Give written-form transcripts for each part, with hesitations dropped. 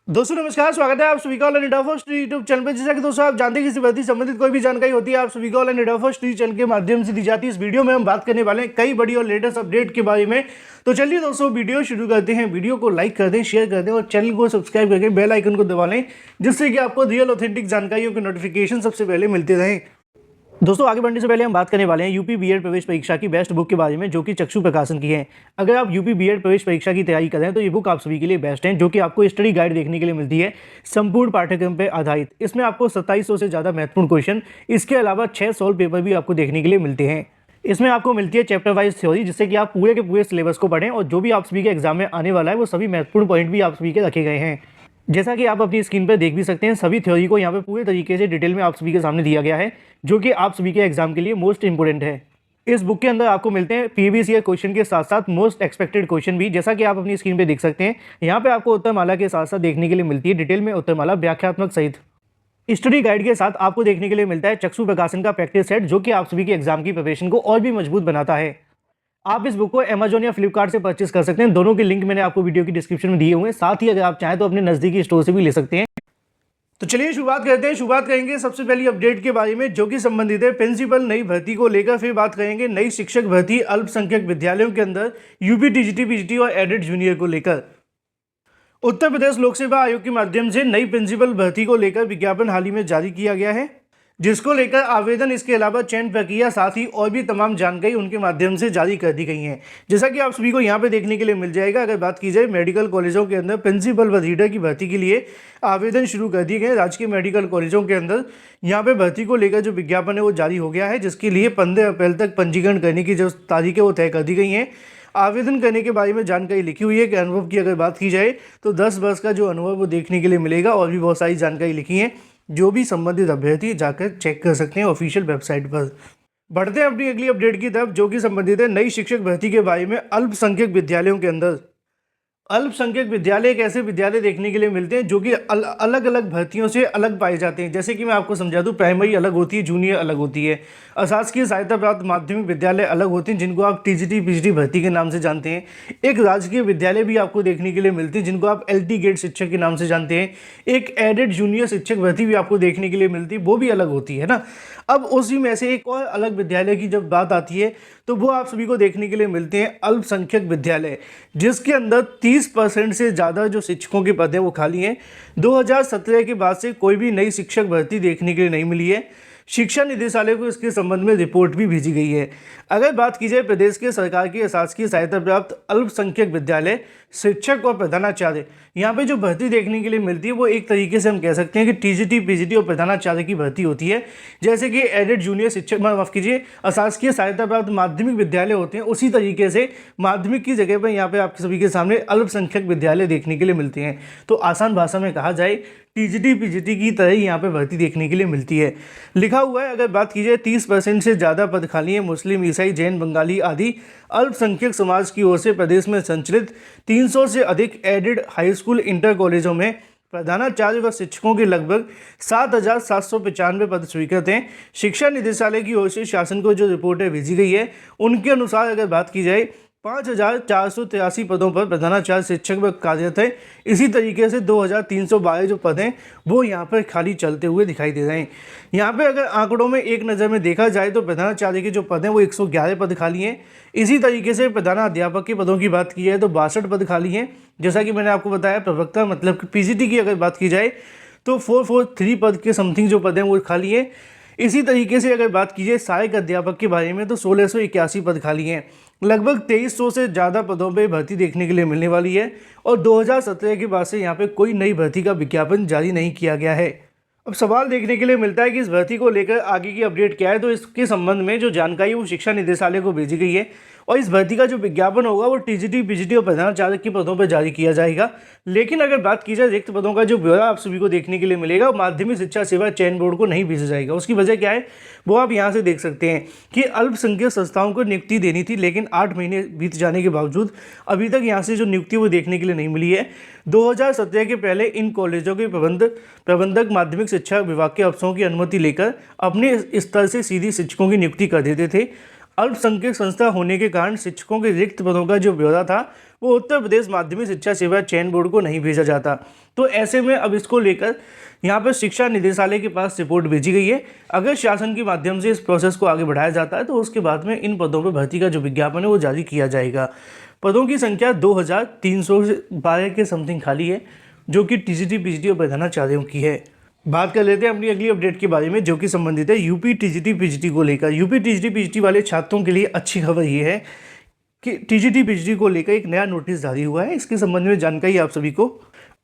दोस्तों नमस्कार, स्वागत है आप सभी का online India first YouTube channel पर। जैसा कि दोस्तों आप जानते हैं, किसी भर्ती संबंधित कोई भी जानकारी होती है आप सभी को ऑनलाइन इंडिया फर्स्ट चैनल के माध्यम से दी जाती है। इस वीडियो में हम बात करने वाले हैं कई बड़ी और लेटेस्ट अपडेट के बारे में। तो चलिए दोस्तों वीडियो शुरू करते हैं। वीडियो को लाइक कर दें, शेयर कर दें और चैनल को सब्सक्राइब करके बेल आइकन को दबा लें, जिससे कि आपको रियल ऑथेंटिक जानकारियों के नोटिफिकेशन सबसे पहले मिलते रहें। दोस्तों आगे बढ़ने से पहले हम बात करने वाले हैं यूपी बीएड प्रवेश परीक्षा की बेस्ट बुक के बारे में, जो कि चक्षु प्रकाशन की है। अगर आप यूपी बीएड प्रवेश परीक्षा की तैयारी कर रहे हैं तो ये बुक आप सभी के लिए बेस्ट है, जो कि आपको स्टडी गाइड देखने के लिए मिलती है संपूर्ण पाठ्यक्रम पर आधारित। इसमें आपको 2700 से ज़्यादा महत्वपूर्ण क्वेश्चन, इसके अलावा 6 सॉल्व पेपर भी आपको देखने के लिए मिलते हैं। इसमें आपको मिलती है चैप्टर वाइज थ्योरी, जिससे कि आप पूरे के पूरे सिलेबस को पढ़ें और जो भी आप सभी के एग्जाम में आने वाला है वो सभी महत्वपूर्ण पॉइंट भी आप सभी के रखे गए हैं। जैसा कि आप अपनी स्क्रीन पर देख भी सकते हैं, सभी थ्योरी को यहाँ पे पूरे तरीके से डिटेल में आप सभी के सामने दिया गया है, जो कि आप सभी के एग्जाम के लिए मोस्ट इंपोर्टेंट है। इस बुक के अंदर आपको मिलते हैं प्रीवियस ईयर क्वेश्चन के साथ साथ मोस्ट एक्सपेक्टेड क्वेश्चन भी, जैसा कि आप अपनी स्क्रीन पे देख सकते हैं। यहाँ पे आपको उत्तरमाला के साथ साथ देखने के लिए मिलती है डिटेल में उत्तरमाला व्याख्यात्मक सहित। स्टडी गाइड के साथ आपको देखने के लिए मिलता है चक्षु प्रकाशन का प्रैक्टिस सेट, जो कि आप सभी के एग्जाम की प्रिपरेशन को और भी मजबूत बनाता है। आप इस बुक को अमेजॉन या फ्लिपकार्ट से परचेस कर सकते हैं। दोनों के लिंक मैंने आपको वीडियो की डिस्क्रिप्शन में दिए हुए हैं। साथ ही अगर आप चाहें तो अपने नज़दीकी स्टोर से भी ले सकते हैं। तो चलिए शुरुआत करते हैं। शुरुआत करेंगे सबसे पहली अपडेट के बारे में, जो कि संबंधित है प्रिंसिपल नई भर्ती को लेकर। फिर बात करेंगे नई शिक्षक भर्ती अल्पसंख्यक विद्यालयों के अंदर यूपी टीजीटी पीजीटी और एडेड जूनियर को लेकर। उत्तर प्रदेश लोक सेवा आयोग के माध्यम से नई प्रिंसिपल भर्ती को लेकर विज्ञापन हाल ही में जारी किया गया है, जिसको लेकर आवेदन, इसके अलावा चयन प्रक्रिया, साथ ही और भी तमाम जानकारी उनके माध्यम से जारी कर दी गई हैं। जैसा कि आप सभी को यहाँ पे देखने के लिए मिल जाएगा। अगर बात की जाए मेडिकल कॉलेजों के अंदर प्रिंसिपल व रीडर की भर्ती के लिए आवेदन शुरू कर दिए गए। राजकीय मेडिकल कॉलेजों के अंदर यहाँ पे भर्ती को लेकर जो विज्ञापन है वो जारी हो गया है, जिसके लिए 15 अप्रैल तक पंजीकरण करने की जो तारीखें वो तय कर दी गई हैं। आवेदन करने के बारे में जानकारी लिखी हुई है कि अनुभव की अगर बात की जाए तो 10 वर्ष का जो अनुभव वो देखने के लिए मिलेगा, और भी बहुत सारी जानकारी लिखी है जो भी संबंधित अभ्यर्थी जाकर चेक कर सकते हैं ऑफिशियल वेबसाइट पर। बढ़ते हैं अपनी अगली अपडेट की तरफ, जो कि संबंधित है नई शिक्षक भर्ती के बारे में अल्पसंख्यक विद्यालयों के अंदर। अल्पसंख्यक विद्यालय एक ऐसे विद्यालय देखने के लिए मिलते हैं जो कि अलग अलग भर्तियों से अलग पाए जाते हैं। जैसे कि मैं आपको समझा दूं, प्राइमरी अलग होती है, जूनियर अलग होती है, अशासकीय सहायता प्राप्त माध्यमिक विद्यालय अलग होते हैं, जिनको आप टीजीटी पीजीटी भर्ती के नाम से जानते हैं। एक राजकीय विद्यालय भी आपको देखने के लिए मिलती है, जिनको आप एलटी गेट शिक्षक के नाम से जानते हैं। एक एडेड जूनियर शिक्षक भर्ती भी आपको देखने के लिए मिलती है, वो भी अलग होती है ना। अब उसी में से एक और अलग विद्यालय की जब बात आती है तो वो आप सभी को देखने के लिए मिलते हैं अल्पसंख्यक विद्यालय, जिसके अंदर 30% से ज़्यादा जो शिक्षकों के पद हैं वो खाली हैं। 2017 के बाद से कोई भी नई शिक्षक भर्ती देखने के लिए नहीं मिली है। शिक्षा निदेशालय को इसके संबंध में रिपोर्ट भी भेजी गई है। अगर बात की जाए प्रदेश के सरकार की शासकीय सहायता प्राप्त अल्पसंख्यक विद्यालय शिक्षक और प्रधानाचार्य, यहाँ पे जो भर्ती देखने के लिए मिलती है वो एक तरीके से हम कह सकते हैं कि टीजीटी पीजीटी और प्रधानाचार्य की भर्ती होती है। जैसे कि एडेड जूनियर शिक्षक, माफ कीजिए, अशासकीय सहायता प्राप्त माध्यमिक विद्यालय होते हैं, उसी तरीके से माध्यमिक की जगह पर यहाँ पे आपके सभी के सामने अल्पसंख्यक विद्यालय देखने के लिए मिलते हैं। तो आसान भाषा में कहा जाए टीजीटी पीजीटी की तरह ही यहाँ पे भर्ती देखने के लिए मिलती है। लिखा हुआ है, अगर बात की जाए 30% से ज़्यादा पद खाली हैं मुस्लिम, ईसाई, जैन, बंगाली आदि अल्पसंख्यक समाज की ओर से प्रदेश में संचालित 300 से अधिक एडेड हाई स्कूल इंटर कॉलेजों में प्रधानाचार्य व शिक्षकों के लगभग 7,795 पद स्वीकृत हैं। शिक्षा निदेशालय की ओर से शासन को जो रिपोर्टें भेजी गई है उनके अनुसार अगर बात की जाए 5,483 पदों पर प्रधानाचार्य शिक्षक व कार्यरत है। इसी तरीके से 2,312 जो पद हैं वो यहाँ पर खाली चलते हुए दिखाई दे रहे हैं। यहाँ पे अगर आंकड़ों में एक नज़र में देखा जाए तो प्रधानाचार्य के जो पद हैं वो 111 पद खाली हैं। इसी तरीके से प्रधानाध्यापक के पदों की बात की जाए तो 62 पद खाली हैं। जैसा कि मैंने आपको बताया, प्रवक्ता मतलब कि पीजीटी की अगर बात की जाए तो 443 पद के समथिंग जो पद हैं वो खाली हैं। इसी तरीके से अगर बात कीजिए सहायक अध्यापक के बारे में तो 1681 पद खाली हैं। लगभग 2300 से ज़्यादा पदों पे भर्ती देखने के लिए मिलने वाली है, और 2017 के बाद से यहाँ पे कोई नई भर्ती का विज्ञापन जारी नहीं किया गया है। अब सवाल देखने के लिए मिलता है कि इस भर्ती को लेकर आगे की अपडेट क्या है। तो इसके संबंध में जो जानकारी वो शिक्षा निदेशालय को भेजी गई है, और इस भर्ती का जो विज्ञापन होगा वो टीजीटी पीजीटी और प्रधानाचार्य के पदों पर जारी किया जाएगा। लेकिन अगर बात की जाए रिक्त पदों का जो ब्यौरा आप सभी को देखने के लिए मिलेगा, माध्यमिक शिक्षा सेवा चयन बोर्ड को नहीं भेजा जाएगा। उसकी वजह क्या है वो आप यहाँ से देख सकते हैं कि अल्पसंख्यक संस्थाओं को नियुक्ति देनी थी, लेकिन 8 महीने बीत जाने के बावजूद अभी तक यहाँ से जो नियुक्ति वो देखने के लिए नहीं मिली है। 2017 के पहले इन कॉलेजों के प्रबंधक माध्यमिक शिक्षा विभाग के अफसरों की अनुमति लेकर अपने स्तर से सीधी शिक्षकों की नियुक्ति कर देते थे। अल्पसंख्यक संस्था होने के कारण शिक्षकों के रिक्त पदों का जो ब्यौरा था वो उत्तर प्रदेश माध्यमिक शिक्षा सेवा चयन बोर्ड को नहीं भेजा जाता। तो ऐसे में अब इसको लेकर यहाँ पर शिक्षा निदेशालय के पास रिपोर्ट भेजी गई है। अगर शासन के माध्यम से इस प्रोसेस को आगे बढ़ाया जाता है तो उसके बाद में इन पदों पर भर्ती का जो विज्ञापन है वो जारी किया जाएगा। पदों की संख्या 2312 के समथिंग खाली है, जो कि टीजीटी पीजीटी और प्रधानाचार्यों की है। बात कर लेते हैं अपनी अगली अपडेट के बारे में, जो कि संबंधित है यूपी टीजीटी पीजीटी को लेकर। यूपी टीजीटी पीजीटी वाले छात्रों के लिए अच्छी खबर ये है कि टीजीटी पीजीटी को लेकर एक नया नोटिस जारी हुआ है। इसके संबंध में जानकारी आप सभी को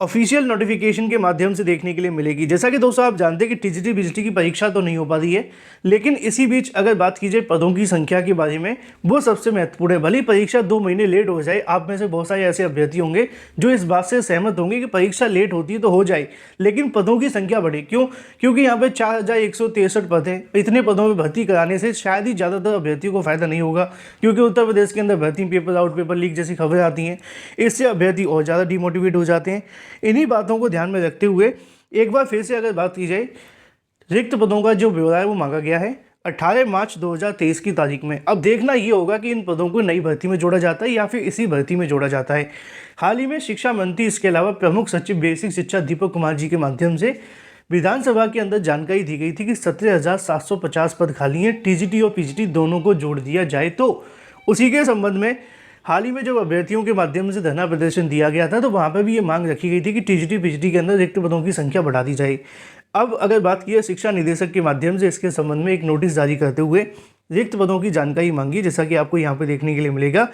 ऑफिशियल नोटिफिकेशन के माध्यम से देखने के लिए मिलेगी। जैसा कि दोस्तों आप जानते हैं कि टीजीटी पीजीटी की परीक्षा तो नहीं हो पा रही है, लेकिन इसी बीच अगर बात की जाए पदों की संख्या के बारे में, वो सबसे महत्वपूर्ण है। भले परीक्षा 2 महीने लेट हो जाए, आप में से बहुत सारे ऐसे अभ्यर्थी होंगे जो इस बात से सहमत होंगे कि परीक्षा लेट होती है तो हो जाए, लेकिन पदों की संख्या बढ़े। क्यों? क्योंकि यहाँ पे 4163 पद हैं। इतने पदों में भर्ती कराने से शायद ही ज़्यादातर अभ्यर्थियों को फायदा नहीं होगा, क्योंकि उत्तर प्रदेश के अंदर भर्ती पेपर आउट, पेपर लीक जैसी खबरें आती हैं। इससे अभ्यर्थी और ज़्यादा डिमोटिवेट हो जाते हैं। इन्हीं बातों को ध्यान में रखते हुए एक बार फिर से अगर बात की जाए, रिक्त पदों का जो ब्यौरा है वो मांगा गया है 18 मार्च 2023 की तारीख में। अब देखना ये होगा कि इन पदों को नई भर्ती में जोड़ा जाता है या फिर इसी भर्ती में जोड़ा जाता है। हाल ही में शिक्षा मंत्री, इसके अलावा प्रमुख सचिव बेसिक शिक्षा दीपक कुमार जी के माध्यम से विधानसभा के अंदर जानकारी दी गई थी कि 17,750 पद खाली हैं, टीजीटी और पीजीटी दोनों को जोड़ दिया जाए। तो उसी के संबंध में हाल ही में जब अभ्यर्थियों के माध्यम से धरना प्रदर्शन दिया गया था तो वहाँ पर भी ये मांग रखी गई थी कि टीजीटी पीजीटी के अंदर रिक्त पदों की संख्या बढ़ा दी जाए। अब अगर बात की है, शिक्षा निदेशक के माध्यम से इसके संबंध में एक नोटिस जारी करते हुए रिक्त पदों की जानकारी मांगी, जैसा कि आपको यहाँ पर देखने के लिए मिलेगा।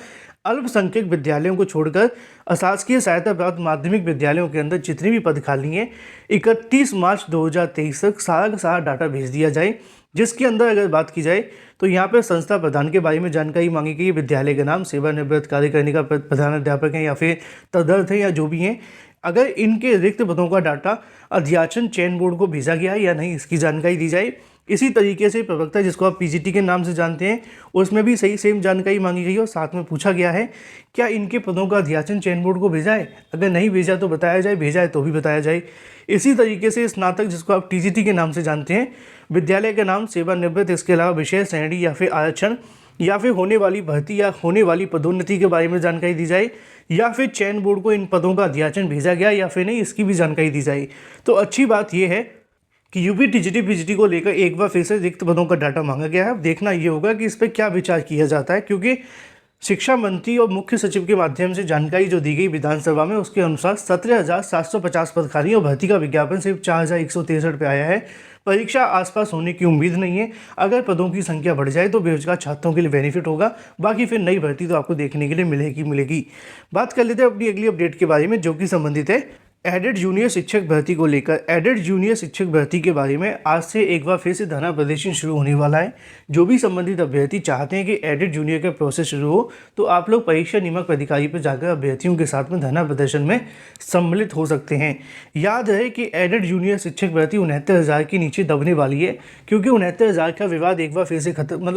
अल्पसंख्यक विद्यालयों को छोड़कर अशासकीय सहायता प्राप्त माध्यमिक विद्यालयों के अंदर जितने भी पद खाली हैं 31 मार्च 2023 तक सारा का सारा डाटा भेज दिया जाए। जिसके अंदर अगर बात की जाए तो यहाँ पर संस्था प्रधान के बारे में जानकारी मांगी गई। विद्यालय का नाम, सेवानिवृत्त कार्य करने का प्रधान अध्यापक हैं या फिर तदर्थ है या जो भी हैं, अगर इनके रिक्त पदों का डाटा अध्याचन चयन बोर्ड को भेजा गया है या नहीं, इसकी जानकारी दी जाए। इसी तरीके से प्रवक्ता, जिसको आप पीजीटी के नाम से जानते हैं, उसमें भी सेम जानकारी मांगी गई और साथ में पूछा गया है क्या इनके पदों का अध्याचन चयन बोर्ड को भेजा है, अगर नहीं भेजा तो बताया जाए, भेजा है तो भी बताया जाए। इसी तरीके से स्नातक, जिसको आप टीजीटी के नाम से जानते हैं, विद्यालय का नाम, सेवानिवृत्त, इसके अलावा विषय श्रेणी या फिर आरक्षण या फिर होने वाली भर्ती या होने वाली पदोन्नति के बारे में जानकारी दी जाए, या फिर चयन बोर्ड को इन पदों का अध्याचन भेजा गया या फिर नहीं, इसकी भी जानकारी दी जाए। तो अच्छी बात यह है कि यूपी टीजीटी पीजीटी को लेकर एक बार फिर से रिक्त पदों का डाटा मांगा गया है। अब देखना ये होगा कि इस पर क्या विचार किया जाता है, क्योंकि शिक्षा मंत्री और मुख्य सचिव के माध्यम से जानकारी जो दी गई विधानसभा में, उसके अनुसार 17,750 पद खाली और भर्ती का विज्ञापन सिर्फ 4,163 पे आया है। परीक्षा आसपास होने की उम्मीद नहीं है। अगर पदों की संख्या बढ़ जाए तो बेरोजगार छात्रों के लिए बेनिफिट होगा, बाकी फिर नई भर्ती तो आपको देखने के लिए मिलेगी। बात कर लेते हैं अपनी अगली अपडेट के बारे में, जो कि संबंधित है एडेड जूनियर शिक्षक भर्ती को लेकर। एडेड जूनियर शिक्षक भर्ती के बारे में आज से एक बार फिर से धरना प्रदर्शन शुरू होने वाला है। जो भी संबंधित अभ्यर्थी चाहते हैं कि एडेड जूनियर का प्रोसेस शुरू हो, तो आप लोग परीक्षा नियामक अधिकारी पर जाकर अभ्यर्थियों के साथ में धरना प्रदर्शन में सम्मिलित हो सकते हैं। याद रहे कि एडेड जूनियर शिक्षक भर्ती 69,000 के नीचे दबने वाली है, क्योंकि 69,000 का विवाद एक बार फिर से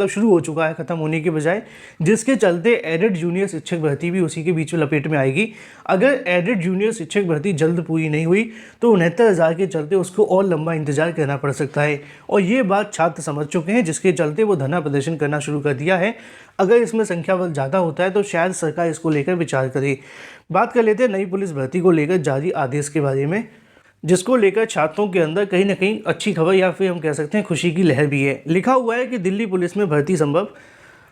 शुरू हो चुका है, खत्म होने के बजाय, जिसके चलते एडेड जूनियर शिक्षक भर्ती भी उसी के बीच में लपेट में आएगी। अगर एडेड जूनियर शिक्षक भर्ती जल्द पूरी नहीं हुई तो 69,000 के चलते उसको और लंबा इंतजार करना पड़ सकता है, और ये बात छात्र समझ चुके हैं, जिसके चलते वो धरना प्रदर्शन करना शुरू कर दिया है। अगर इसमें संख्या बल ज़्यादा होता है तो शायद सरकार इसको लेकर विचार करे। बात कर लेते हैं नई पुलिस भर्ती को लेकर जारी आदेश के बारे में, जिसको लेकर छात्रों के अंदर कहीं ना कहीं अच्छी खबर या फिर हम कह सकते हैं खुशी की लहर भी है। लिखा हुआ है कि दिल्ली पुलिस में भर्ती संभव,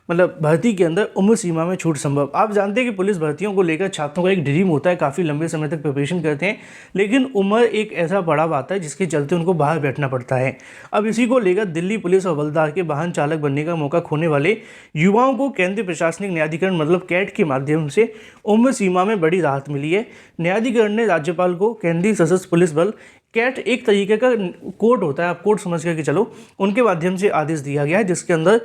मतलब भर्ती के अंदर उम्र सीमा में छूट संभव। आप जानते हैं कि पुलिस भर्तियों को लेकर छात्रों का एक ड्रीम होता है, काफ़ी लंबे समय तक प्रिपरेशन करते हैं, लेकिन उम्र एक ऐसा पड़ाव आता है जिसके चलते उनको बाहर बैठना पड़ता है। अब इसी को लेकर दिल्ली पुलिस हवलदार के वाहन चालक बनने का मौका खोने वाले युवाओं को केंद्रीय प्रशासनिक न्यायाधिकरण मतलब कैट के माध्यम से उम्र सीमा में बड़ी राहत मिली है। न्यायाधिकरण ने राज्यपाल को केंद्रीय सशस्त्र पुलिस बल कैट एक तरीके का कोर्ट होता है, आप कोर्ट समझ करके चलो, उनके माध्यम से आदेश दिया गया है, जिसके अंदर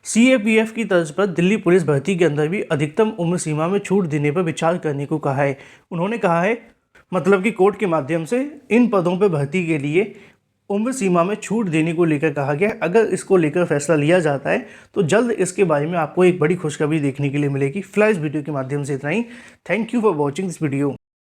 CAPF की तर्ज पर दिल्ली पुलिस भर्ती के अंदर भी अधिकतम उम्र सीमा में छूट देने पर विचार करने को कहा है। उन्होंने कहा है मतलब कि कोर्ट के माध्यम से इन पदों पर भर्ती के लिए उम्र सीमा में छूट देने को लेकर कहा गया। अगर इसको लेकर फैसला लिया जाता है तो जल्द इसके बारे में आपको एक बड़ी खुशखबरी देखने के लिए मिलेगी। फिलहाल इस वीडियो के माध्यम से इतना ही। Thank you for watching this video.